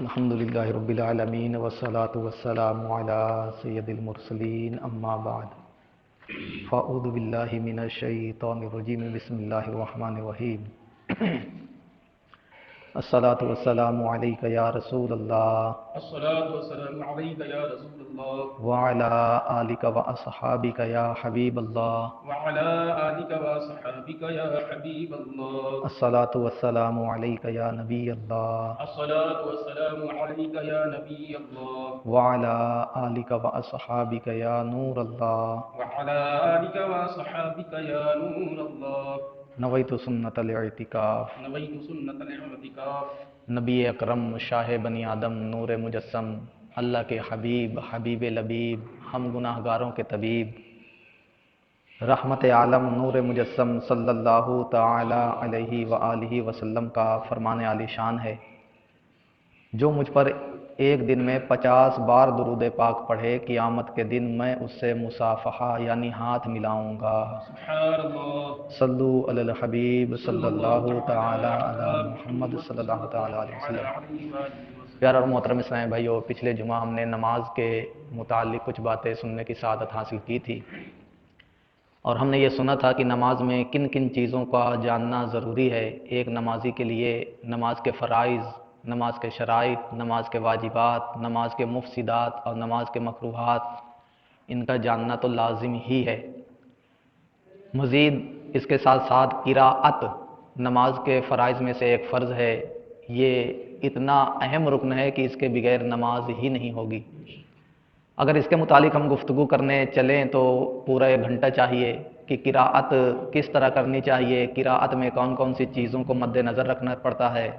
الحمدللہ رب العالمین والصلاة والسلام علی سید المرسلین اما بعد فاعوذ باللہ من الشیطان الرجیم بسم اللہ الرحمن الرحیم الصلاة والسلام علیک یا رسول اللہ الصلاة والسلام عليك يا رسول الله وعلی آلک واصحابک یا حبیب اللہ وعلى آلك وصحابك يا حبيب الله الصلاة والسلام علیک یا نبی اللہ الصلاة والسلام عليك يا نبي الله وعلی آلک واصحابک یا نور اللہ وعلى آلك وصحابك يا نور الله نویت سنت الاعتکاف نويت سنة الاعتكاف نبی اکرم شاہ بنی آدم نور مجسم اللہ کے حبیب حبیب لبیب ہم گناہ گاروں کے طبیب رحمت عالم نور مجسم صلی اللہ تعالی علیہ وآلہ وسلم کا فرمان عالی شان ہے، جو مجھ پر ایک دن میں 50 بار درود پاک پڑھے قیامت کے دن میں اس سے مصافحہ یعنی ہاتھ ملاؤں گا۔ سبحان الله صلو علی الحبیب صلی اللہ تعالی علی محمد صلی اللہ تعالی علیہ وسلم۔ پیارا اور محترم اسلام بھائیو، پچھلے جمعہ ہم نے نماز کے متعلق کچھ باتیں سننے کی سعادت حاصل کی تھی، اور ہم نے یہ سنا تھا کہ نماز میں کن کن چیزوں کا جاننا ضروری ہے ایک نمازی کے لیے۔ نماز کے فرائض، نماز کے شرائط، نماز کے واجبات، نماز کے مفسدات اور نماز کے مکروہات، ان کا جاننا تو لازم ہی ہے۔ مزید اس کے ساتھ ساتھ قراءت نماز کے فرائض میں سے ایک فرض ہے، یہ اتنا اہم رکن ہے کہ اس کے بغیر نماز ہی نہیں ہوگی۔ اگر اس کے متعلق ہم گفتگو کرنے چلیں تو پورا 1 گھنٹہ چاہیے کہ قراءت کس طرح کرنی چاہیے، قراءت میں کون کون سی چیزوں کو مد نظر رکھنا پڑتا ہے،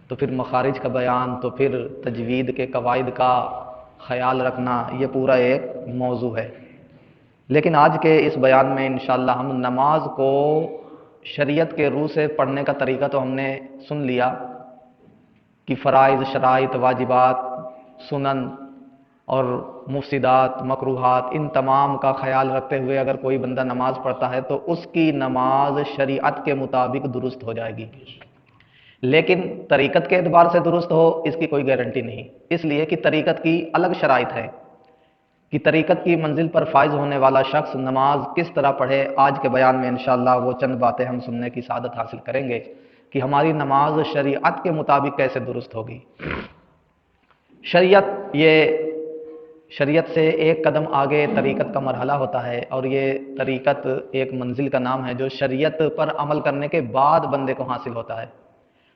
تو پھر مخارج کا بیان، تو پھر تجوید کے قواعد کا خیال رکھنا، یہ پورا ایک موضوع ہے۔ لیکن آج کے اس بیان میں انشاءاللہ ہم نماز کو شریعت کے روح سے پڑھنے کا طریقہ تو ہم نے سن لیا کہ فرائض، شرائط، واجبات، سنن اور مفسدات، مکروہات، ان تمام کا خیال رکھتے ہوئے اگر کوئی بندہ نماز پڑھتا ہے تو اس کی نماز شریعت کے مطابق درست ہو جائے گی، لیکن طریقت کے اعتبار سے درست ہو اس کی کوئی گارنٹی نہیں، اس لیے کہ طریقت کی الگ شرائط ہے کہ طریقت کی منزل پر فائز ہونے والا شخص نماز کس طرح پڑھے۔ آج کے بیان میں انشاءاللہ وہ چند باتیں ہم سننے کی سعادت حاصل کریں گے کہ ہماری نماز شریعت کے مطابق کیسے درست ہوگی۔ شریعت سے ایک قدم آگے طریقت کا مرحلہ ہوتا ہے، اور یہ طریقت ایک منزل کا نام ہے جو شریعت پر عمل کرنے کے بعد بندے کو حاصل ہوتا ہے۔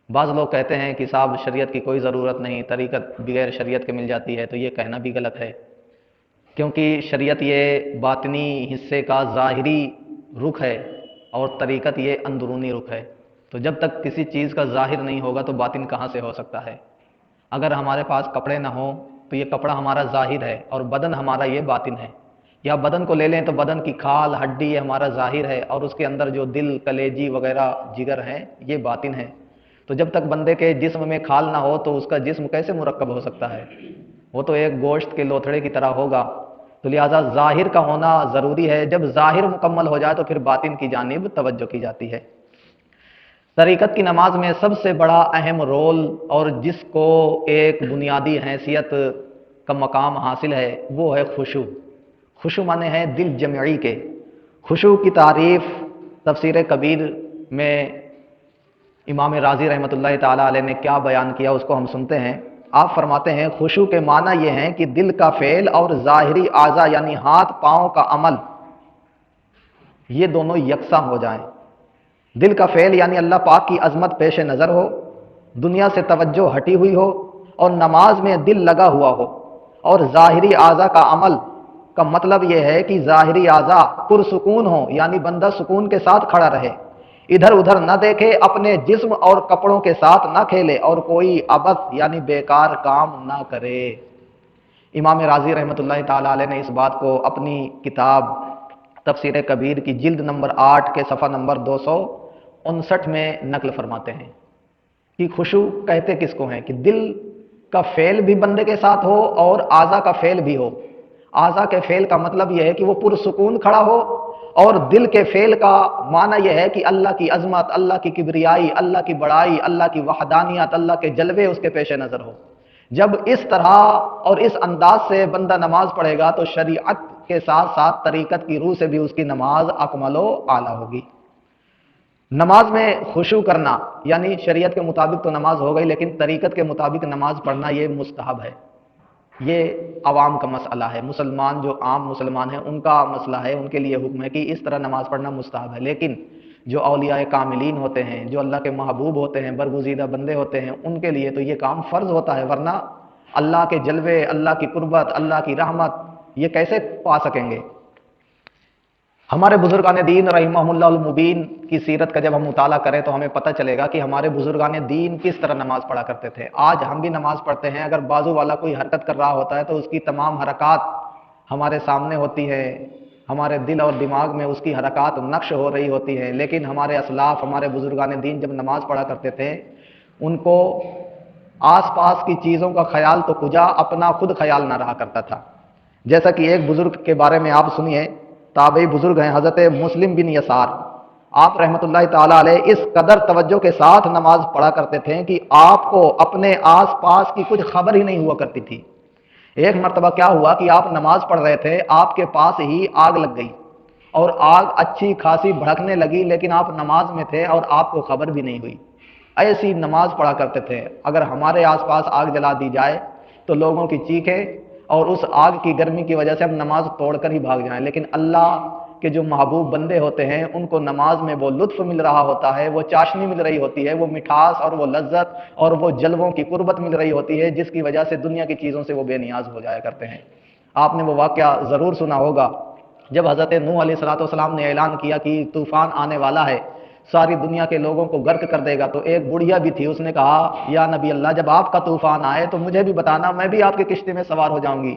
بعض لوگ کہتے ہیں کہ صاحب شریعت کی کوئی ضرورت نہیں، طریقت بغیر شریعت کے مل جاتی ہے، تو یہ کہنا بھی غلط ہے، کیونکہ شریعت یہ باطنی حصے کا ظاہری رخ ہے اور طریقت یہ اندرونی رخ ہے۔ تو جب تک کسی چیز کا ظاہر نہیں ہوگا تو باطن کہاں سے ہو سکتا ہے؟ اگر ہمارے پاس کپڑے نہ ہوں تو یہ کپڑا ہمارا ظاہر ہے اور بدن ہمارا یہ باطن ہے، یا بدن کو لے لیں تو بدن کی کھال ہڈی یہ ہمارا ظاہر ہے، اور اس کے اندر جو دل، کلیجی وغیرہ، جگر ہیں یہ باطن ہے۔ تو جب تک بندے کے جسم میں کھال نہ ہو تو اس کا جسم کیسے مرکب ہو سکتا ہے؟ وہ تو ایک گوشت کے لوتھڑے کی طرح ہوگا۔ تو لہٰذا ظاہر کا ہونا ضروری ہے، جب ظاہر مکمل ہو جائے تو پھر باطن کی جانب توجہ کی جاتی ہے۔ طریقت کی نماز میں سب سے بڑا اہم رول اور جس کو ایک بنیادی حیثیت کا مقام حاصل ہے وہ ہے خشوع۔ خشوع معنی ہے دل جمعی کے۔ خشوع کی تعریف تفسیر کبیر میں امام رازی رحمۃ اللہ تعالی علیہ نے کیا بیان کیا اس کو ہم سنتے ہیں۔ آپ فرماتے ہیں خشوع کے معنی یہ ہیں کہ دل کا فعل اور ظاہری اعضاء یعنی ہاتھ پاؤں کا عمل یہ دونوں یکساں ہو جائیں۔ دل کا فعل یعنی اللہ پاک کی عظمت پیش نظر ہو، دنیا سے توجہ ہٹی ہوئی ہو اور نماز میں دل لگا ہوا ہو، اور ظاہری اعضاء کا عمل کا مطلب یہ ہے کہ ظاہری اعضاء پرسکون ہو، یعنی بندہ سکون کے ساتھ کھڑا رہے، ادھر ادھر نہ دیکھے، اپنے جسم اور کپڑوں کے ساتھ نہ کھیلے اور کوئی عبث یعنی بیکار کام نہ کرے۔ امام رازی رحمۃ اللہ تعالی علیہ نے اس بات کو اپنی کتاب تفسیر کبیر کی جلد نمبر 8 کے صفحہ نمبر 259 میں نقل فرماتے ہیں کہ خشوع کہتے کس کو ہیں کہ دل کا فعل بھی بندے کے ساتھ ہو اور اعضاء کا فعل بھی ہو۔ اعضاء کے فعل کا مطلب یہ ہے کہ وہ پرسکون کھڑا ہو، اور دل کے فعل کا معنی یہ ہے کہ اللہ کی عظمت، اللہ کی کبریائی، اللہ کی بڑائی، اللہ کی وحدانیت، اللہ کے جلوے اس کے پیش نظر ہو۔ جب اس طرح اور اس انداز سے بندہ نماز پڑھے گا تو شریعت کے ساتھ ساتھ طریقت کی روح سے بھی اس کی نماز اکمل و اعلیٰ ہوگی۔ نماز میں خشوع کرنا یعنی شریعت کے مطابق تو نماز ہو گئی، لیکن طریقت کے مطابق نماز پڑھنا یہ مستحب ہے، یہ عوام کا مسئلہ ہے، مسلمان جو عام مسلمان ہیں ان کا مسئلہ ہے، ان کے لیے حکم ہے کہ اس طرح نماز پڑھنا مستحب ہے۔ لیکن جو اولیاء کاملین ہوتے ہیں، جو اللہ کے محبوب ہوتے ہیں، برگزیدہ بندے ہوتے ہیں، ان کے لیے تو یہ کام فرض ہوتا ہے، ورنہ اللہ کے جلوے، اللہ کی قربت، اللہ کی رحمت یہ کیسے پا سکیں گے؟ ہمارے بزرگان دین رحمہم اللہ المبین کی سیرت کا جب ہم مطالعہ کریں تو ہمیں پتہ چلے گا کہ ہمارے بزرگان دین کس طرح نماز پڑھا کرتے تھے۔ آج ہم بھی نماز پڑھتے ہیں، اگر بازو والا کوئی حرکت کر رہا ہوتا ہے تو اس کی تمام حرکات ہمارے سامنے ہوتی ہے، ہمارے دل اور دماغ میں اس کی حرکات نقش ہو رہی ہوتی ہے، لیکن ہمارے اسلاف، ہمارے بزرگان دین جب نماز پڑھا کرتے تھے ان کو آس پاس کی چیزوں کا خیال تو کجا، اپنا خود خیال نہ رہا کرتا تھا۔ جیسا کہ ایک بزرگ کے بارے میں آپ سنیے، تابعی بزرگ ہیں حضرت مسلم بن یسار، آپ رحمۃ اللہ تعالیٰ علیہ اس قدر توجہ کے ساتھ نماز پڑھا کرتے تھے کہ آپ کو اپنے آس پاس کی کچھ خبر ہی نہیں ہوا کرتی تھی۔ ایک مرتبہ کیا ہوا کہ آپ نماز پڑھ رہے تھے، آپ کے پاس ہی آگ لگ گئی اور آگ اچھی خاصی بھڑکنے لگی، لیکن آپ نماز میں تھے اور آپ کو خبر بھی نہیں ہوئی۔ ایسی نماز پڑھا کرتے تھے۔ اگر ہمارے آس پاس آگ جلا دی جائے تو لوگوں کی چیخیں اور اس آگ کی گرمی کی وجہ سے ہم نماز توڑ کر ہی بھاگ جائیں، لیکن اللہ کے جو محبوب بندے ہوتے ہیں ان کو نماز میں وہ لطف مل رہا ہوتا ہے، وہ چاشنی مل رہی ہوتی ہے، وہ مٹھاس اور وہ لذت اور وہ جلووں کی قربت مل رہی ہوتی ہے، جس کی وجہ سے دنیا کی چیزوں سے وہ بے نیاز ہو جایا کرتے ہیں۔ آپ نے وہ واقعہ ضرور سنا ہوگا جب حضرت نوح علیہ السلام نے اعلان کیا کہ طوفان آنے والا ہے، ساری دنیا کے لوگوں کو غرق کر دے گا، تو ایک بڑھیا بھی تھی، اس نے کہا یا نبی اللہ جب آپ کا طوفان آئے تو مجھے بھی بتانا، میں بھی آپ کی کشتی میں سوار ہو جاؤں گی۔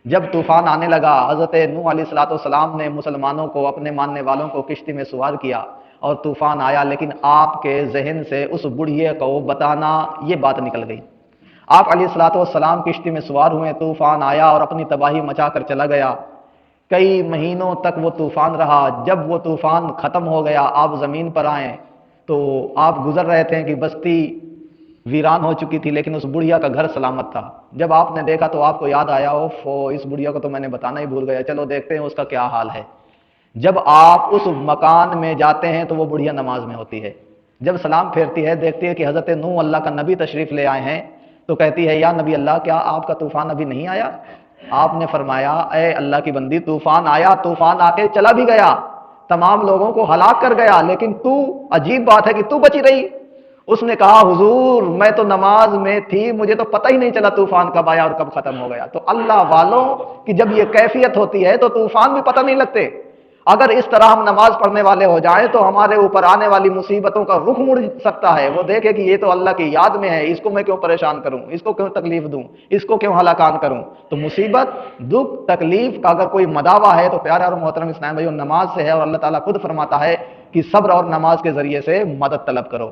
جب طوفان آنے لگا، حضرت نوح علیہ السلام نے مسلمانوں کو، اپنے ماننے والوں کو کشتی میں سوار کیا اور طوفان آیا، لیکن آپ کے ذہن سے اس بڑھیے کو بتانا یہ بات نکل گئی۔ آپ علیہ السلام کشتی میں سوار ہوئے، طوفان آیا اور اپنی تباہی مچا کر چلا گیا۔ کئی مہینوں تک وہ طوفان رہا۔ جب وہ طوفان ختم ہو گیا، آپ زمین پر آئیں تو آپ گزر رہے تھے کہ بستی ویران ہو چکی تھی، لیکن اس بڑھیا کا گھر سلامت تھا۔ جب آپ نے دیکھا تو آپ کو یاد آیا، اوف اس بڑھیا کو تو میں نے بتانا ہی بھول گیا، چلو دیکھتے ہیں اس کا کیا حال ہے۔ جب آپ اس مکان میں جاتے ہیں تو وہ بڑھیا نماز میں ہوتی ہے۔ جب سلام پھیرتی ہے، دیکھتی ہے کہ حضرت نوح اللہ کا نبی تشریف لے آئے ہیں، تو کہتی ہے یا نبی اللہ کیا آپ کا طوفان ابھی نہیں آیا؟ آپ نے فرمایا اے اللہ کی بندی، طوفان آیا، طوفان آ کے چلا بھی گیا، تمام لوگوں کو ہلاک کر گیا، لیکن تو عجیب بات ہے کہ تو بچی رہی۔ اس نے کہا حضور میں تو نماز میں تھی، مجھے تو پتہ ہی نہیں چلا طوفان کب آیا اور کب ختم ہو گیا۔ تو اللہ والوں کی جب یہ کیفیت ہوتی ہے تو طوفان بھی پتہ نہیں لگتے۔ اگر اس طرح ہم نماز پڑھنے والے ہو جائیں تو ہمارے اوپر آنے والی مصیبتوں کا رخ مڑ سکتا ہے۔ وہ دیکھے کہ یہ تو اللہ کی یاد میں ہے، اس کو میں کیوں پریشان کروں، اس کو کیوں تکلیف دوں، اس کو کیوں ہلاکان کروں۔ تو مصیبت، دکھ، تکلیف کا اگر کوئی مداوع ہے تو پیارے اور محترم اسلام بھائیو نماز سے ہے، اور اللہ تعالیٰ خود فرماتا ہے کہ صبر اور نماز کے ذریعے سے مدد طلب کرو۔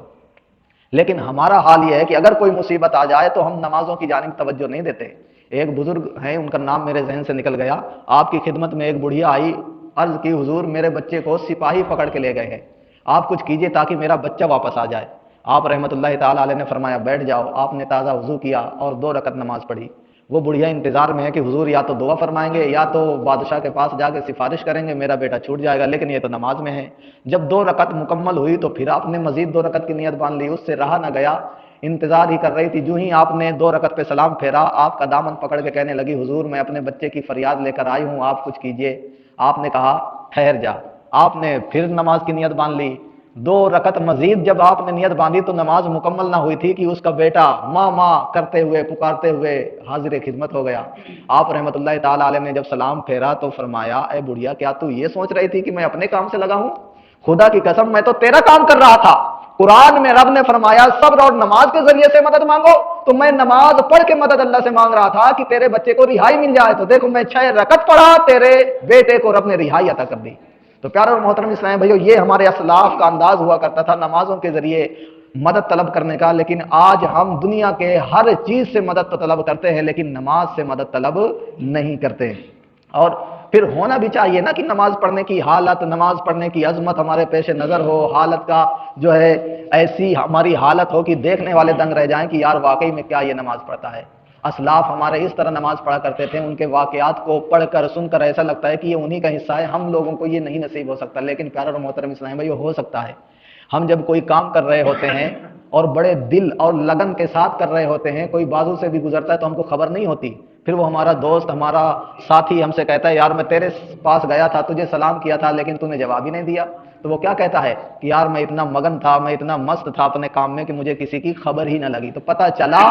لیکن ہمارا حال یہ ہے کہ اگر کوئی مصیبت آ جائے تو ہم نمازوں کی جانب توجہ نہیں دیتے۔ ایک بزرگ ہیں، ان کا نام میرے ذہن سے نکل گیا، آپ کی خدمت میں ایک بڑھیا آئی، عرض کی حضور میرے بچے کو سپاہی پکڑ کے لے گئے ہیں، آپ کچھ کیجئے تاکہ میرا بچہ واپس آ جائے۔ آپ رحمۃ اللہ تعالیٰ علیہ نے فرمایا بیٹھ جاؤ۔ آپ نے تازہ وضو کیا اور 2 رکعت نماز پڑھی۔ وہ بڑھیا انتظار میں ہے کہ حضور یا تو دعا فرمائیں گے یا تو بادشاہ کے پاس جا کے سفارش کریں گے میرا بیٹا چھوٹ جائے گا، لیکن یہ تو نماز میں ہے۔ جب 2 رکعت مکمل ہوئی تو پھر آپ نے مزید 2 رکعت کی نیت باندھ لی، اس سے رہا نہ گیا، انتظار ہی کر رہی تھی۔ جو ہی آپ نے 2 رکعت پہ سلام پھیرا، آپ کا دامن پکڑ کے کہنے لگی حضور میں اپنے بچے کی فریاد لے کر آئی ہوں، آپ کچھ کیجئے۔ آپ نے کہا ٹھہر جا۔ آپ نے پھر نماز کی نیت باندھ لی، 2 رکعت مزید جب آپ نے نیت باندھی تو نماز مکمل نہ ہوئی تھی کہ اس کا بیٹا ماں ماں کرتے ہوئے پکارتے ہوئے حاضر خدمت ہو گیا۔ آپ رحمۃ اللہ تعالیٰ علیہ نے جب سلام پھیرا تو فرمایا اے بڑھیا کیا تو یہ سوچ رہی تھی کہ میں اپنے کام سے لگا ہوں؟ خدا کی قسم میں تو تیرا کام کر رہا تھا۔ قرآن میں رب نے فرمایا صبر اور نماز کے ذریعے سے مدد مانگو، تو میں نماز پڑھ کے مدد اللہ سے مانگ رہا تھا کہ تیرے بچے کو رہائی مل جائے، تو دیکھو میں 6 رکعت پڑھا، تیرے بیٹے کو رب نے رہائی عطا کر دی۔ تو پیارے اور محترم اسلام بھائیو یہ ہمارے اسلاف کا انداز ہوا کرتا تھا نمازوں کے ذریعے مدد طلب کرنے کا، لیکن آج ہم دنیا کے ہر چیز سے مدد تو طلب کرتے ہیں لیکن نماز سے مدد طلب نہیں کرتے۔ اور پھر ہونا بھی چاہیے نا کہ نماز پڑھنے کی حالت، نماز پڑھنے کی عظمت ہمارے پیش نظر ہو، حالت کا جو ہے ایسی ہماری حالت ہو کہ دیکھنے والے دنگ رہ جائیں کہ یار واقعی میں کیا یہ نماز پڑھتا ہے۔ اسلاف ہمارے اس طرح نماز پڑھا کرتے تھے، ان کے واقعات کو پڑھ کر سن کر ایسا لگتا ہے کہ یہ انہی کا حصہ ہے، ہم لوگوں کو یہ نہیں نصیب ہو سکتا، لیکن پیارے اور محترم اسلام بھائی ہو سکتا ہے۔ ہم جب کوئی کام کر رہے ہوتے ہیں اور بڑے دل اور لگن کے ساتھ کر رہے ہوتے ہیں، کوئی بازو سے بھی گزرتا ہے تو ہم کو خبر نہیں ہوتی، پھر وہ ہمارا دوست، ہمارا ساتھی ہم سے کہتا ہے یار میں تیرے پاس گیا تھا، تجھے سلام کیا تھا، لیکن تو نے جواب ہی نہیں دیا، تو وہ کیا کہتا ہے کہ یار میں اتنا مگن تھا، میں اتنا مست تھا اپنے کام میں کہ مجھے کسی کی خبر ہی نہ لگی۔ تو پتہ چلا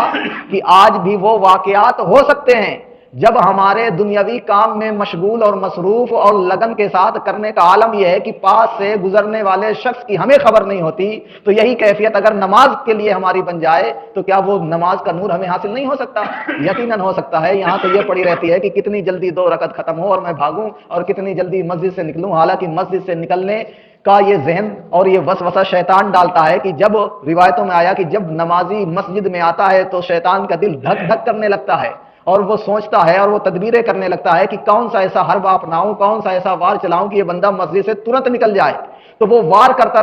کہ آج بھی وہ واقعات ہو سکتے ہیں جب ہمارے دنیاوی کام میں مشغول اور مصروف اور لگن کے ساتھ کرنے کا عالم یہ ہے کہ پاس سے گزرنے والے شخص کی ہمیں خبر نہیں ہوتی، تو یہی کیفیت اگر نماز کے لیے ہماری بن جائے تو کیا وہ نماز کا نور ہمیں حاصل نہیں ہو سکتا؟ یقیناً ہو سکتا ہے۔ یہاں تو یہ پڑی رہتی ہے کہ کتنی جلدی 2 رکعت ختم ہو اور میں بھاگوں اور کتنی جلدی مسجد سے نکلوں، حالانکہ مسجد سے نکلنے کا یہ ذہن اور یہ وسوسہ شیطان ڈالتا ہے کہ جب روایتوں میں آیا کہ جب نمازی مسجد میں آتا ہے تو شیطان کا دل دھک دھک کرنے لگتا ہے اور وہ سوچتا ہے اور وہ تدبیریں کرنے لگتا ہے کہ کون سا ایسا حربہ اپناؤں، کون سا ایسا وار چلاؤں کہ یہ بندہ مسجد سے ترنت نکل جائے۔ تو وہ وار کرتا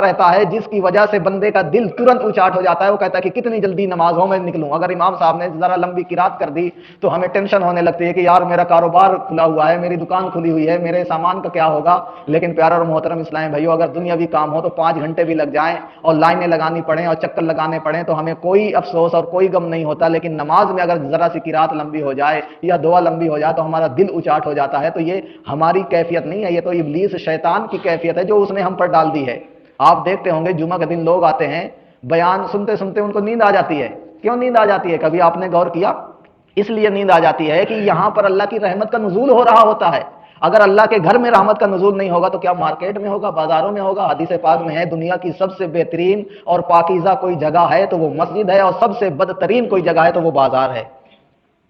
رہتا ہے جس کی وجہ سے بندے کا دل ترنت اچاٹ ہو جاتا ہے، وہ کہتا ہے کہ کتنی جلدی نماز ہو میں نکلوں۔ اگر امام صاحب نے ذرا لمبی قرات کر دی تو ہمیں ٹینشن ہونے لگتی ہے کہ یار میرا کاروبار کھلا ہوا ہے، میری دکان کھلی ہوئی ہے، میرے سامان کا کیا ہوگا۔ لیکن پیارا اور محترم اسلام بھائیو، اگر دنیاوی کام ہو تو 5 گھنٹے بھی لگ جائیں اور لائنیں لگانی پڑیں اور چکر لگانے پڑیں تو ہمیں کوئی افسوس اور کوئی غم نہیں ہوتا، لیکن نماز میں اگر ذرا سی قرات لمبی ہو جائے یا دعا لمبی ہو جائے تو ہمارا دل اچاٹ ہو جاتا ہے۔ تو یہ ہماری کیفیت نہیں ہے، یہ تو ابلیس شیطان کی کیفیت ہے جو اس نے ہم پر ڈال دی ہے۔ آپ دیکھتے ہوں گے جمعہ کے دن لوگ آتے ہیں، بیان سنتے سنتے ان کو نیند آ جاتی ہے۔ کیوں نیند آ جاتی ہے؟ کبھی آپ نے غور کیا؟ اس لیے نیند آ جاتی ہے کہ یہاں پر اللہ کی رحمت کا نزول ہو رہا ہوتا ہے۔ اگر اللہ کے گھر میں رحمت کا نزول نہیں ہوگا تو کیا مارکیٹ میں ہوگا، بازاروں میں ہوگا؟ حدیث پاک میں ہے دنیا کی سب سے بہترین اور پاکیزہ کوئی جگہ ہے تو وہ مسجد ہے، اور سب سے بدترین کوئی جگہ ہے تو وہ بازار ہے،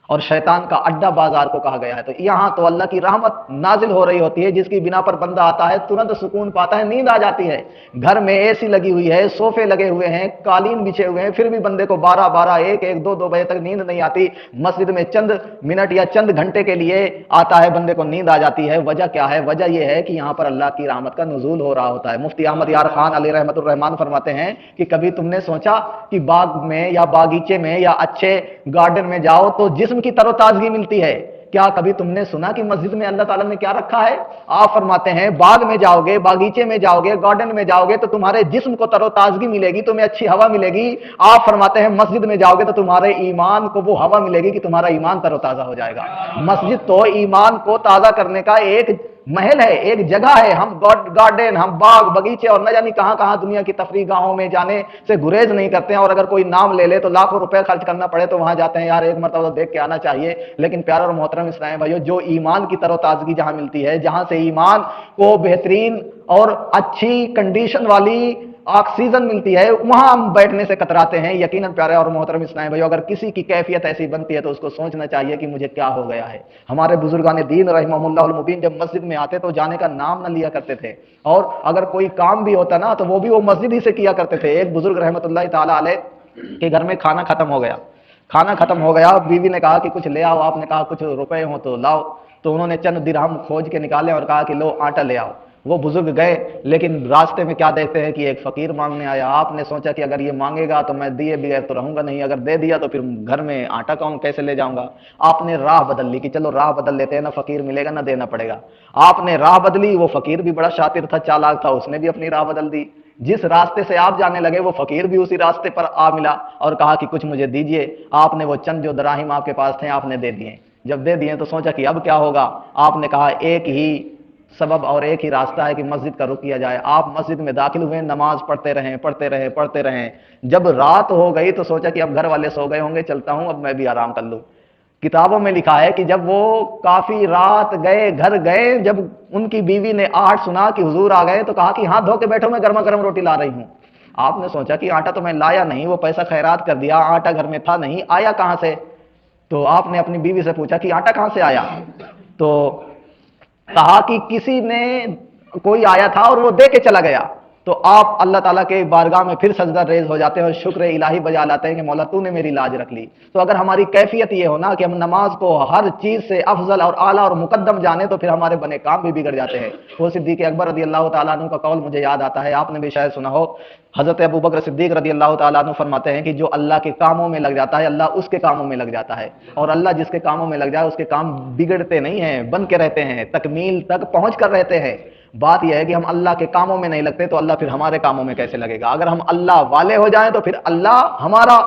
اور شیطان کا اڈا بازار کو کہا گیا ہے۔ تو یہاں تو اللہ کی رحمت نازل ہو رہی ہوتی ہے، جس کی بنا پر بندہ آتا ہے ترنت سکون پاتا ہے، نیند آ جاتی ہے۔ گھر میں اے سی لگی ہوئی ہے، صوفے لگے ہوئے ہیں، قالین بچھے ہوئے ہیں، پھر بھی بندے کو 12 1 2 بجے تک نیند نہیں آتی۔ مسجد میں چند منٹ یا چند گھنٹے کے لیے آتا ہے، بندے کو نیند آ جاتی ہے۔ وجہ کیا ہے؟ وجہ یہ ہے کہ یہاں پر اللہ کی رحمت کا نزول ہو رہا ہوتا ہے۔ مفتی احمد یار خان علیہ رحمت الرحمان فرماتے ہیں کہ کبھی تم نے سوچا کہ باغ میں یا باغیچے میں یا اچھے گارڈن میں جاؤ تو جسم کی تر و تازگی ملتی ہے؟ کیا کبھی تم نے سنا کہ مسجد میں اللہ تعالیٰ نے کیا رکھا ہے؟ آپ فرماتے ہیں باغ میں جاؤ گے، باغیچے میں جاؤ گے، گارڈن میں جاؤ گے تو تمہارے جسم کو تر و تازگی ملے گی، تمہیں اچھی ہوا ملے گی۔ آپ فرماتے ہیں مسجد میں جاؤ گے تو تمہارے ایمان کو وہ ہوا ملے گی کہ تمہارا ایمان تر و تازہ ہو جائے گا۔ مسجد تو ایمان کو تازہ کرنے کا ایک محل ہے، ایک جگہ ہے۔ ہم گارڈن، ہم باغ بغیچے اور نہ جانی کہاں کہاں دنیا کی تفریح گاہوں میں جانے سے گریز نہیں کرتے ہیں، اور اگر کوئی نام لے لے تو لاکھوں روپے خرچ کرنا پڑے تو وہاں جاتے ہیں، یار ایک مرتبہ دیکھ کے آنا چاہیے۔ لیکن پیارا اور محترم اسلام بھائیو، جو ایمان کی تر و تازگی جہاں ملتی ہے، جہاں سے ایمان کو بہترین اور اچھی کنڈیشن والی آکسیجن ملتی ہے، وہاں ہم بیٹھنے سے کتراتے ہیں۔ یقیناً پیارے اور محترم اسلام بھائیو، اگر کسی کی کیفیت ایسی بنتی ہے تو اس کو سوچنا چاہیے کہ مجھے کیا ہو گیا ہے۔ ہمارے بزرگان دین رحمہم اللہ المبین جب مسجد میں آتے تو جانے کا نام نہ لیا کرتے تھے، اور اگر کوئی کام بھی ہوتا نا تو وہ بھی وہ مسجد ہی سے کیا کرتے تھے۔ ایک بزرگ رحمۃ اللہ تعالی علیہ کے گھر میں کھانا ختم ہو گیا، بیوی نے کہا کہ کچھ لے آؤ، آپ نے کہا کچھ روپے ہوں تو لاؤ، تو انہوں نے چند درہم کھوج کے نکالے اور کہا کہ لو آٹا لے آؤ۔ وہ بزرگ گئے، لیکن راستے میں کیا دیکھتے ہیں کہ ایک فقیر مانگنے آیا۔ آپ نے سوچا کہ اگر یہ مانگے گا تو میں دیے بغیر تو رہوں گا نہیں، اگر دے دیا تو پھر گھر میں آٹا کیسے لے جاؤں گا۔ آپ نے راہ بدل لی کہ چلو راہ بدل لیتے ہیں، نہ فقیر ملے گا نہ دینا پڑے گا۔ آپ نے راہ بدلی، وہ فقیر بھی بڑا شاطر تھا، چالاک تھا، اس نے بھی اپنی راہ بدل دی۔ جس راستے سے آپ جانے لگے وہ فقیر بھی اسی راستے پر آ ملا اور کہا کہ کچھ مجھے دیجئے۔ آپ نے وہ چند جو دراہم آپ کے پاس تھے آپ نے دے دیے۔ جب دے دیے تو سوچا کہ اب کیا ہوگا۔ آپ نے کہا ایک ہی سبب اور ایک ہی راستہ ہے کہ مسجد کا رخ کیا جائے۔ آپ مسجد میں داخل ہوئے، نماز پڑھتے رہیں۔ جب رات ہو گئی تو سوچا کہ اب گھر والے سو گئے ہوں گے، چلتا ہوں اب میں بھی آرام کر لوں۔ کتابوں میں لکھا ہے کہ جب وہ کافی رات گھر گئے، جب ان کی بیوی نے آہٹ سنا کہ حضور آ گئے تو کہا کہ ہاں دھو کے بیٹھو، میں گرما گرم روٹی لا رہی ہوں۔ آپ نے سوچا کہ آٹا تو میں لایا نہیں، وہ پیسہ خیرات کر دیا، آٹا گھر میں تھا نہیں، آیا کہاں سے؟ تو آپ نے اپنی بیوی سے پوچھا کہ آٹا کہاں سے آیا؟ تو کہا کہ کسی نے کوئی آیا تھا اور وہ دے کے چلا گیا۔ تو آپ اللہ تعالیٰ کے بارگاہ میں پھر سجدہ ریز ہو جاتے ہیں اور شکر الہی بجا لاتے ہیں کہ مولا تو نے میری لاج رکھ لی۔ تو اگر ہماری کیفیت یہ ہونا کہ ہم نماز کو ہر چیز سے افضل اور اعلیٰ اور مقدم جانے تو پھر ہمارے بنے کام بھی بگڑ جاتے ہیں۔ وہ صدیق اکبر رضی اللہ تعالیٰ عنہ کا قول مجھے یاد آتا ہے، آپ نے بھی شاید سنا ہو۔ حضرت ابو بکر صدیق رضی اللہ تعالیٰ عنہ فرماتے ہیں کہ جو اللہ کے کاموں میں لگ جاتا ہے اللہ اس کے کاموں میں لگ جاتا ہے، اور اللہ جس کے کاموں میں لگ جائے اس کے کام بگڑتے نہیں ہیں، بن کے رہتے ہیں، تکمیل تک پہنچ کر رہتے ہیں۔ بات یہ ہے کہ ہم اللہ کے کاموں میں نہیں لگتے تو اللہ پھر ہمارے کاموں میں کیسے لگے گا؟ اگر ہم اللہ والے ہو جائیں تو پھر اللہ ہمارا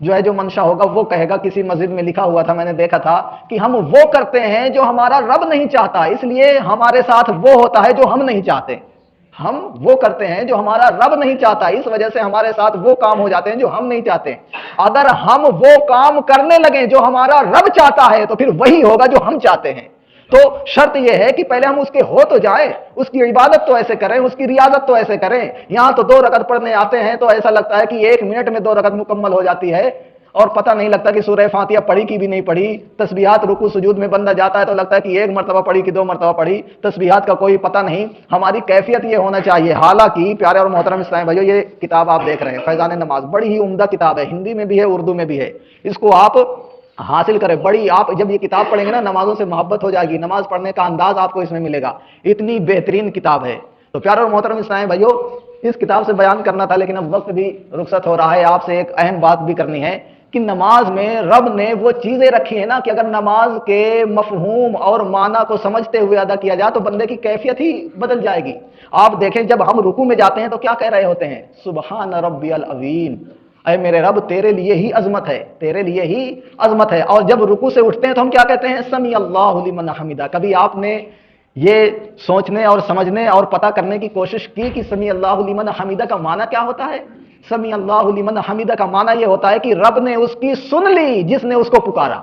جو منشا ہوگا وہ کہے گا۔ کسی مسجد میں لکھا ہوا تھا، میں نے دیکھا تھا کہ ہم وہ کرتے ہیں جو ہمارا رب نہیں چاہتا، اس لیے ہمارے ساتھ وہ ہوتا ہے جو ہم نہیں چاہتے۔ ہم وہ کرتے ہیں جو ہمارا رب نہیں چاہتا، اس وجہ سے ہمارے ساتھ وہ کام ہو جاتے ہیں جو ہم نہیں چاہتے۔ اگر ہم وہ کام کرنے لگیں جو ہمارا رب چاہتا ہے تو پھر وہی ہوگا جو ہم چاہتے ہیں۔ تو شرط یہ ہے کہ پہلے ہم اس کے ہو تو جائیں، اس کی عبادت تو ایسے کریں، اس کی ریاضت تو ایسے کریں۔ یہاں تو 2 رکعت پڑھنے آتے ہیں تو ایسا لگتا ہے کہ 1 منٹ میں 2 رکعت مکمل ہو جاتی ہے، اور پتہ نہیں لگتا کہ سورہ فاتحہ پڑھی کی بھی نہیں پڑھی۔ تسبیحات رکوع سجود میں بندہ جاتا ہے تو لگتا ہے کہ 1 مرتبہ پڑھی کہ 2 مرتبہ پڑھی، تسبیحات کا کوئی پتہ نہیں۔ ہماری کیفیت یہ ہونا چاہیے۔ حالانکہ پیارے اور محترم اسلامی بھائیو، یہ کتاب آپ دیکھ رہے ہیں فیضان نماز، بڑی ہی عمدہ کتاب ہے، ہندی میں بھی ہے، اردو میں بھی ہے، اس کو آپ حاصل کریں۔ بڑی آپ جب یہ کتاب پڑھیں گے نا، نمازوں سے محبت ہو جائے گی، نماز پڑھنے کا انداز آپ کو اس میں ملے گا، اتنی بہترین کتاب ہے۔ تو پیارے اور محترم اسلامی بھائیو، اس کتاب سے بیان کرنا تھا لیکن اب وقت بھی رخصت ہو رہا ہے۔ آپ سے ایک اہم بات بھی کرنی ہے کہ نماز میں رب نے وہ چیزیں رکھی ہیں نا کہ اگر نماز کے مفہوم اور معنی کو سمجھتے ہوئے ادا کیا جائے تو بندے کی کیفیت ہی بدل جائے گی۔ آپ دیکھیں جب ہم رکوع میں جاتے ہیں تو کیا کہہ رہے ہوتے ہیں؟ سبحان ربی العظیم، اے میرے رب تیرے لیے ہی عظمت ہے، تیرے لیے ہی عظمت ہے۔ اور جب رکوع سے اٹھتے ہیں تو ہم کیا کہتے ہیں؟ سمی اللہ لمن حمدہ۔ کبھی آپ نے یہ سوچنے اور سمجھنے اور پتہ کرنے کی کوشش کی کہ سمی اللہ لمن حمدہ کا معنی کیا ہوتا ہے؟ سمی اللہ لمن حمدہ کا معنی یہ ہوتا ہے کہ رب نے اس کی سن لی جس نے اس کو پکارا۔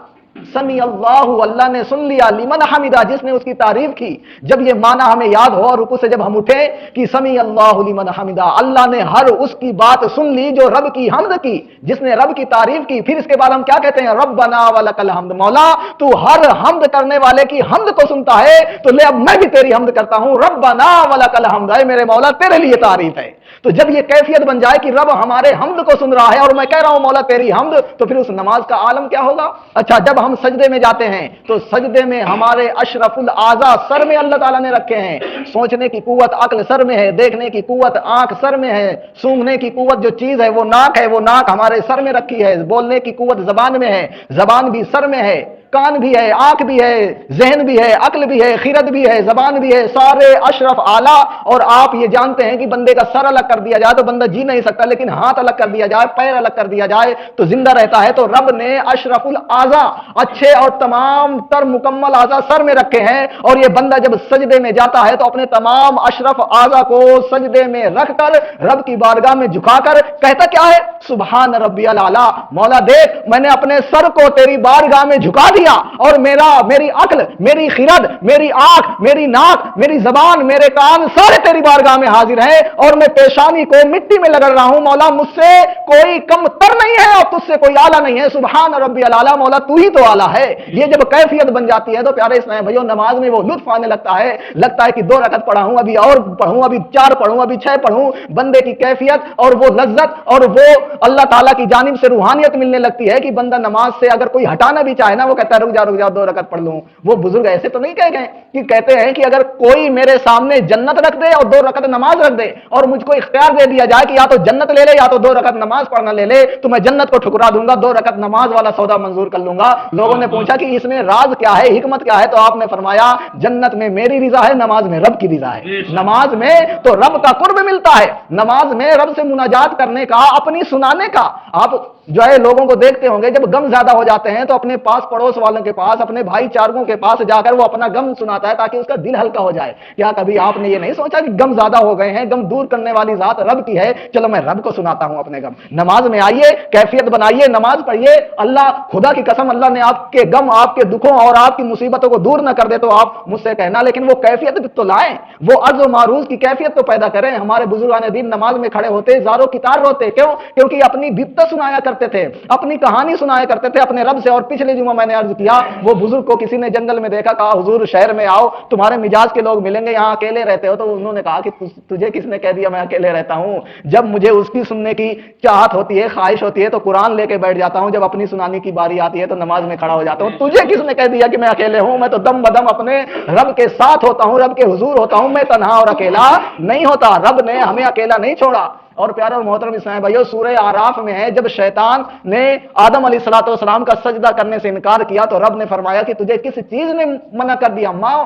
سمی اللہ، اللہ نے سن لیا، لمن حمدہ، جس نے اس کی تعریف کی۔ جب یہ معنی ہمیں یاد ہو اور رکوع سے جب ہم اٹھیں کہ سمی اللہ لمن حمدہ، اللہ نے ہر اس کی بات سن لی جو رب کی حمد کی، جس نے رب کی تعریف کی۔ پھر اس کے بعد ہم کیا کہتے ہیں؟ ربنا ولک الحمد، مولا تو ہر حمد کرنے والے کی حمد کو سنتا ہے تو لے اب میں بھی تیری حمد کرتا ہوں۔ ربنا ولک الحمد، اے میرے مولا تیرے لیے تعریف ہے۔ تو جب یہ کیفیت بن جائے کہ رب ہمارے حمد کو سن رہا ہے اور میں کہہ رہا ہوں مولا تیری حمد، تو پھر اس نماز کا عالم کیا ہوگا؟ اچھا، جب ہم سجدے میں جاتے ہیں تو سجدے میں ہمارے اشرف الاعضاء سر میں اللہ تعالیٰ نے رکھے ہیں۔ سوچنے کی قوت عقل سر میں ہے، دیکھنے کی قوت آنکھ سر میں ہے، سونگھنے کی قوت جو چیز ہے وہ ناک ہے، وہ ناک ہمارے سر میں رکھی ہے، بولنے کی قوت زبان میں ہے، زبان بھی سر میں ہے، کان بھی ہے، آنکھ بھی ہے، ذہن بھی ہے، عقل بھی ہے، خرد بھی ہے، زبان بھی ہے، سارے اشرف اعلیٰ۔ اور آپ یہ جانتے ہیں کہ بندے کا سر الگ کر دیا جائے تو بندہ جی نہیں سکتا، لیکن ہاتھ الگ کر دیا جائے، پیر الگ کر دیا جائے تو زندہ رہتا ہے۔ تو رب نے اشرف الاعضاء، اچھے اور تمام تر مکمل اعضاء سر میں رکھے ہیں، اور یہ بندہ جب سجدے میں جاتا ہے تو اپنے تمام اشرف اعضاء کو سجدے میں رکھ کر رب کی بارگاہ میں جھکا کر کہتا کیا ہے؟ سبحان ربی الاعلیٰ، مولا دیکھ میں نے اپنے سر کو تیری بارگاہ میں جھکا دیا اور میری عقل، میری خرد، میری آنکھ، میری ناک، میری زبان، میرے کان سارے تیری بارگاہ میں حاضر ہیں، اور میں پیشانی کو مٹی میں لگڑ رہا ہوں۔ مولا مجھ سے کوئی کم تر نہیں ہے اور تجھ سے کوئی اعلیٰ نہیں ہے۔ سبحان ربی الاعلیٰ، مولا تو ہی تو اعلیٰ ہے۔ یہ جب کیفیت بن جاتی ہے تو پیارے اسلام بھائیو نماز میں وہ لطف آنے لگتا ہے کہ 2 رکعت پڑھا ہوں، ابھی اور پڑھوں، ابھی 4 پڑھوں، ابھی 6 پڑھوں۔ بندے کی کیفیت اور وہ لذت اور وہ اللہ تعالیٰ کی جانب سے روحانیت ملنے لگتی ہے کہ بندہ نماز سے اگر کوئی ہٹانا بھی چاہے نا، وہ کہتا ہے رک جا 2 رکعت پڑھ لوں۔ وہ بزرگ ایسے تو نہیں کہہ گئے کہ کہتے ہیں کہ اگر کوئی میرے سامنے جنت رکھ دے اور 2 رکعت نماز رکھ دے اور مجھ کو اختیار دے دیا جائے کہ یا تو جنت لے لے یا تو 2 رکعت نماز پڑھنا لے لے، تو میں جنت کو ٹھکرا دوں گا، 2 رکعت نماز والا سودا منظور کر لوں گا۔ لوگوں نے پوچھا کہ اس میں راز کیا ہے، حکمت کیا ہے، تو آپ نے فرمایا جنت میں میری رضا ہے، نماز میں رب کی رضا ہے۔ نماز میں تو رب کا قرب ملتا ہے، نماز میں رب سے مناجات کرنے کا، اپنی سنانے کا۔ آپ جو ہے لوگوں کو دیکھتے ہوں گے جب غم زیادہ ہو جاتے ہیں تو اپنے پاس پڑوس والوں کے پاس، اپنے بھائی چارگوں کے پاس جا کر وہ اپنا غم سناتا ہے تاکہ اس کا دل ہلکا ہو جائے۔ کیا کبھی آپ نے یہ نہیں سوچا کہ غم زیادہ ہو گئے ہیں، غم دور کرنے والی ذات رب کی ہے، چلو میں رب کو سناتا ہوں اپنے غم۔ نماز میں آئیے، کیفیت بنائیے، نماز پڑھیے۔ اللہ خدا کی قسم، اللہ نے آپ کے غم، آپ کے دکھوں اور آپ کی مصیبتوں کو دور نہ کر دے تو آپ مجھ سے کہنا، لیکن وہ کیفیت تو لائیں، وہ عرض و معروض کی کیفیت تو پیدا کریں۔ ہمارے بزرگان دین نماز میں کھڑے ہوتے زارو کتار روتے، کیوں؟ کیونکہ اپنی بپتا سنایا کرتے تھے، اپنی کہانی سنایا کرتے تھے اپنے رب سے۔ اور پچھلے جمعہ میں نے عرض کیا, وہ بزرگ کو کسی نے جنگل میں دیکھا, کہا حضور شہر میں آؤ, تمہارے مزاج کے لوگ ملیں گے, یہاں اکیلے رہتے ہو. تو انہوں نے کہا کہ تجھے کس نے کہہ دیا میں اکیلے رہتا ہوں؟ جب مجھے اس کی سننے کی چاہت ہوتی ہے, خواہش ہوتی ہے, تو قرآن لے کے بیٹھ جاتا ہوں, جب اپنی سنانے کی باری آتی ہے تو نماز میں کھڑا ہو جاتا ہوں. تجھے کس نے کہہ دیا کہ میں اکیلے ہوں؟ میں تو دم بدم اپنے رب کے ساتھ ہوتا ہوں, رب کے حضور ہوتا ہوں, میں تنہا اور اکیلا نہیں ہوتا. رب نے ہمیں اکیلا نہیں چھوڑا. اور پیارے اور محترم اسلام بھائیو, سورہ اعراف میں ہے, جب شیطان نے آدم علیہ الصلوۃ والسلام کا سجدہ کرنے سے انکار کیا تو رب نے فرمایا کہ تجھے کس چیز نے منع کر دیا؟ ماں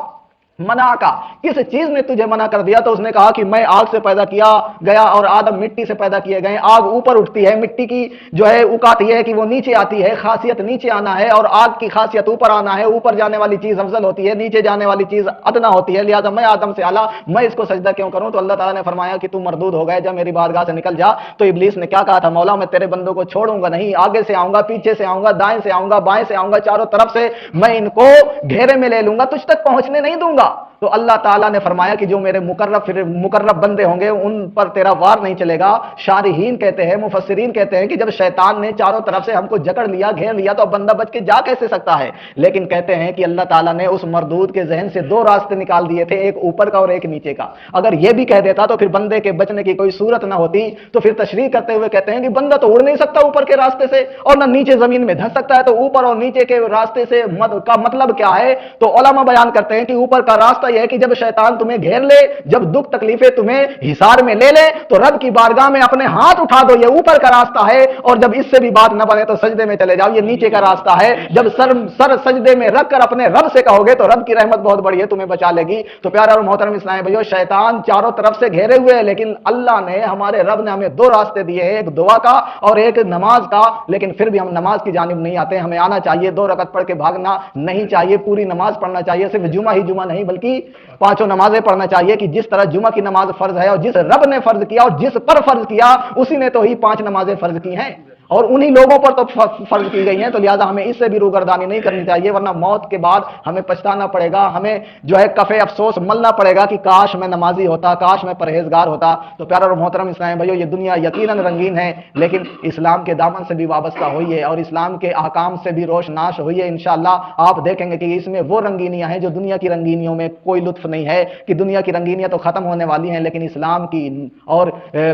منع کا, کس چیز نے تجھے منع کر دیا؟ تو اس نے کہا کہ میں آگ سے پیدا کیا گیا اور آدم مٹی سے پیدا کیے گئے. آگ اوپر اٹھتی ہے, مٹی کی جو ہے اوقات یہ ہے کہ وہ نیچے آتی ہے, خاصیت نیچے آنا ہے, اور آگ کی خاصیت اوپر آنا ہے. اوپر جانے والی چیز افضل ہوتی ہے, نیچے جانے والی چیز ادنا ہوتی ہے, لہذا میں آدم سے اعلیٰ, میں اس کو سجدہ کیوں کروں؟ تو اللہ تعالیٰ نے فرمایا کہ تم مردود ہو گئے, جب میری بارگاہ سے نکل جا. تو ابلیس نے کیا کہا تھا؟ مولا میں تیرے بندوں کو چھوڑوں گا نہیں, آگے سے آؤں گا, پیچھے سے آؤں گا, دائیں سے آؤں گا, بائیں سے آؤں گا, چاروں طرف سے میں ان کو گھیرے میں لے لوں گا, تجھ تک پہنچنے نہیں دوں گا. تو اللہ تعالیٰ نے فرمایا کہ جو میرے مقرب بندے ہوں گے ان پر تیرا وار نہیں چلے گا. شارحین کہتے ہیں, مفسرین کہتے ہیں کہ جب شیطان نے چاروں طرف سے ہم کو جکڑ لیا, گھیر لیا, تو اب بندہ بچ کے جا کیسے سکتا ہے؟ لیکن کہتے ہیں کہ اللہ تعالیٰ نے اس مردود کے ذہن سے دو راستے نکال دیے تھے, ایک اوپر کا اور ایک نیچے کا. اگر یہ بھی کہہ دیتا تو پھر بندے کے بچنے کی کوئی صورت نہ ہوتی. تو پھر تشریح کرتے ہوئے کہتے ہیں کہ بندہ تو اڑ نہیں سکتا اوپر کے راستے سے, اور نہ نیچے زمین میں دھس سکتا ہے, تو اوپر اور نیچے کے راستے سے کا مطلب کیا ہے؟ تو علماء بیان کرتے ہیں کہ اوپر کا راستہ یہ ہے کہ جب شیطان تمہیں گھیر لے, جب دکھ تکلیفیں تمہیں حصار میں لے لے, تو رب کی بارگاہ میں اپنے ہاتھ اٹھا دو, یہ اوپر کا راستہ ہے. اور جب اس سے بھی بات نہ بنے تو سجدے میں چلے جاؤ, یہ نیچے کا راستہ ہے. جب سر سجدے میں رکھ کر اپنے رب سے کہو گے تو رب کی رحمت بہت بڑی ہے, تمہیں بچا لے گی. تو پیارا اور محترم اسلام بھائیو, شیطان چاروں طرف سے گھیرے ہوئے ہیں, لیکن اللہ نے, ہمارے رب نے ہمیں دو راستے دیے ہیں, ایک دعا کا اور ایک نماز کا. لیکن پھر بھی ہم نماز کی جانب نہیں آتے. ہمیں آنا چاہیے, 2 رکعت پڑھ کے بھاگنا نہیں چاہیے, پوری نماز پڑھنا چاہیے. صرف جمعہ ہی جمعہ نہیں بلکہ 5 نمازیں پڑھنا چاہیے, کہ جس طرح جمعہ کی نماز فرض ہے, اور جس رب نے فرض کیا اور جس پر فرض کیا اسی نے تو ہی 5 نمازیں فرض کی ہیں, اور انہی لوگوں پر تو فرض کی گئی ہیں. تو لہٰذا ہمیں اس سے بھی روگردانی نہیں کرنی چاہیے, ورنہ موت کے بعد ہمیں پچھتانا پڑے گا, ہمیں جو ہے کفے افسوس ملنا پڑے گا کہ کاش میں نمازی ہوتا, کاش میں پرہیزگار ہوتا. تو پیارا اور محترم اسلام بھائیو, یہ دنیا یقیناً رنگین ہے, لیکن اسلام کے دامن سے بھی وابستہ ہوئی ہے, اور اسلام کے احکام سے بھی روشناش ہوئی ہے. انشاءاللہ آپ دیکھیں گے کہ اس میں وہ رنگینیاں ہیں جو دنیا کی رنگینیوں میں کوئی لطف نہیں ہے, کہ دنیا کی رنگینیاں تو ختم ہونے والی ہیں, لیکن اسلام کی اور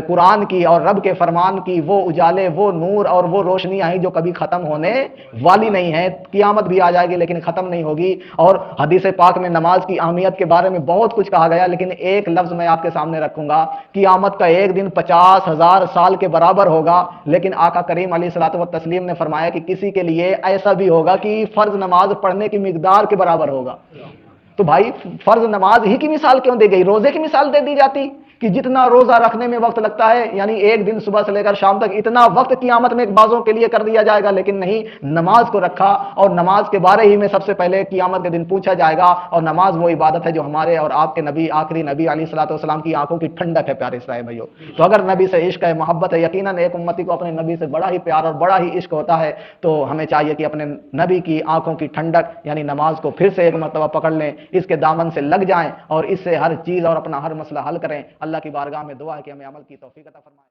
قرآن کی اور رب کے فرمان کی وہ اجالے, وہ نور اور وہ روشنیاں ہیں جو کبھی ختم ہونے والی نہیں ہیں. قیامت بھی آ جائے گی لیکن ختم نہیں ہوگی. اور حدیث پاک میں نماز کی اہمیت کے بارے میں بہت کچھ کہا گیا, لیکن ایک لفظ میں آپ کے سامنے رکھوں گا. قیامت کا ایک دن 50,000 سال کے برابر ہوگا, لیکن آقا کریم علیہ الصلوۃ والتسلیم نے فرمایا کہ کسی کے لیے ایسا بھی ہوگا کہ فرض نماز پڑھنے کی مقدار کے برابر ہوگا. تو بھائی فرض نماز ہی کی مثال کیوں دی گئی؟ روزے کی مثال دے دی جاتی کہ جتنا روزہ رکھنے میں وقت لگتا ہے, یعنی ایک دن صبح سے لے کر شام تک, اتنا وقت قیامت میں بعضوں کے لیے کر دیا جائے گا. لیکن نہیں, نماز کو رکھا, اور نماز کے بارے ہی میں سب سے پہلے قیامت کے دن پوچھا جائے گا. اور نماز وہ عبادت ہے جو ہمارے اور آپ کے نبی, آخری نبی علیہ الصلوۃ والسلام کی آنکھوں کی ٹھنڈک ہے. پیارے اسلام بھائیو, تو اگر نبی سے عشق ہے, محبت ہے, یقیناً ایک امتی کو اپنے نبی سے بڑا ہی پیار اور بڑا ہی عشق ہوتا ہے. تو ہمیں چاہیے کہ اپنے نبی کی آنکھوں کی ٹھنڈک یعنی نماز کو پھر سے ایک مرتبہ پکڑ لیں, اس کے دامن سے لگ جائیں, اور اس سے ہر چیز اور اپنا ہر مسئلہ حل کریں. اللہ کی بارگاہ میں دعا ہے کہ ہمیں عمل کی توفیق عطا فرمائے.